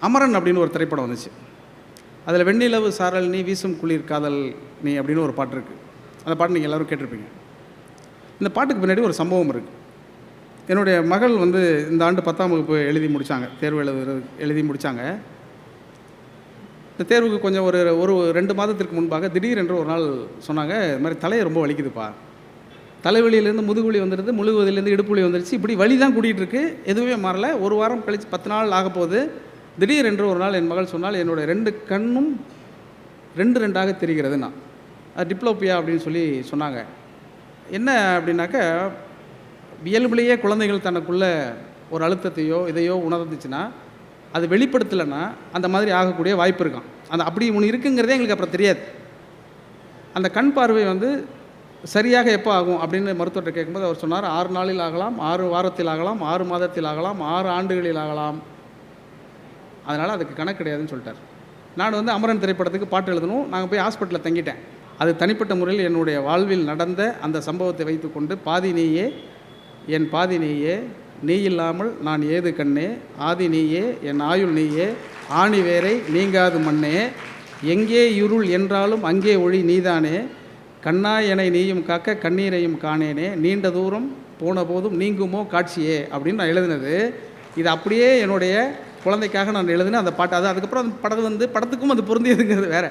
அமரன் அப்படின்னு ஒரு திரைப்படம் வந்துச்சு. அதில் வெண்ணிலவு சாரல் நீ வீசும் குளிர் காதல் நீ அப்படின்னு ஒரு பாட்டு இருக்குது. அந்த பாட்டு நீங்கள் எல்லோரும் கேட்டிருப்பீங்க. இந்த பாட்டுக்கு பின்னாடி ஒரு சம்பவம் இருக்குது. என்னுடைய மகள் இந்த ஆண்டு 10ஆம் வகுப்பு எழுதி முடித்தாங்க. தேர்வு எழுதி முடித்தாங்க. இந்த தேர்வுக்கு கொஞ்சம் ஒரு 2 மாதத்திற்கு முன்பாக திடீரென்று ஒரு நாள் சொன்னாங்க, இது மாதிரி தலையை ரொம்ப வலிக்குதுப்பா, தலைவலியிலேருந்து முதுகுவலி வந்துடுது, முழுவதிலேருந்து இடுப்பு வலி வந்துடுச்சு, இப்படி வலி தான் கூட்டிகிட்டு இருக்கு, எதுவுமே மாறல. ஒரு வாரம் கழித்து 10 நாள் ஆக போகுது. திடீரென்று ஒரு நாள் என் மகள் சொன்னால், என்னோடய 2 கண்ணும் 2 தெரிகிறதுன்னா, அது டிப்ளோபியா அப்படின்னு சொல்லி சொன்னாங்க. என்ன அப்படின்னாக்க, இயல்புலேயே குழந்தைகள் தனக்குள்ள ஒரு அழுத்தத்தையோ இதையோ உணர்ந்துச்சுன்னா அது வெளிப்படுத்தலைன்னா அந்த மாதிரி ஆகக்கூடிய வாய்ப்பு இருக்கான். அப்படி ஒன்று இருக்குங்கிறதே எங்களுக்கு அப்புறம் தெரியாது. அந்த கண் பார்வை சரியாக எப்போ ஆகும் அப்படின்னு மருத்துவர்கிட்ட கேட்கும்போது அவர் சொன்னார், 6 நாளில் ஆகலாம், 6 வாரத்தில் ஆகலாம், 6 மாதத்தில் ஆகலாம், 6 ஆண்டுகளில் ஆகலாம், அதனால் அதுக்கு கணக்கு கிடையாதுன்னு சொல்லிட்டார். நான் அமரன் திரைப்படத்துக்கு பாட்டு எழுதணும். நாங்கள் போய் ஹாஸ்பிட்டலில் தங்கிட்டேன். அது தனிப்பட்ட முறையில் என்னுடைய வாழ்வில் நடந்த அந்த சம்பவத்தை வைத்துக்கொண்டு, பாதி நீயே என் பாதி நீயே, நீ இல்லாமல் நான் ஏது கண்ணே, ஆதி நீயே என் ஆயுள் நீயே, ஆணி வேரை நீங்காது மண்ணே, எங்கே இருள் என்றாலும் அங்கே ஒளி நீதானே, கண்ணாய் எனை நீயும் காக்க கண்ணீரையும் காணேனே, நீண்ட தூரம் போன போதும் நீங்குமோ காட்சியே அப்படின்னு நான் எழுதினது. இது அப்படியே என்னுடைய குழந்தைக்காக நான் எழுதினேன் அந்த பாட்டு. அதுக்கப்புறம் அந்த படம் படத்துக்கும் அது பொருந்தியதுங்கிறது வேறு.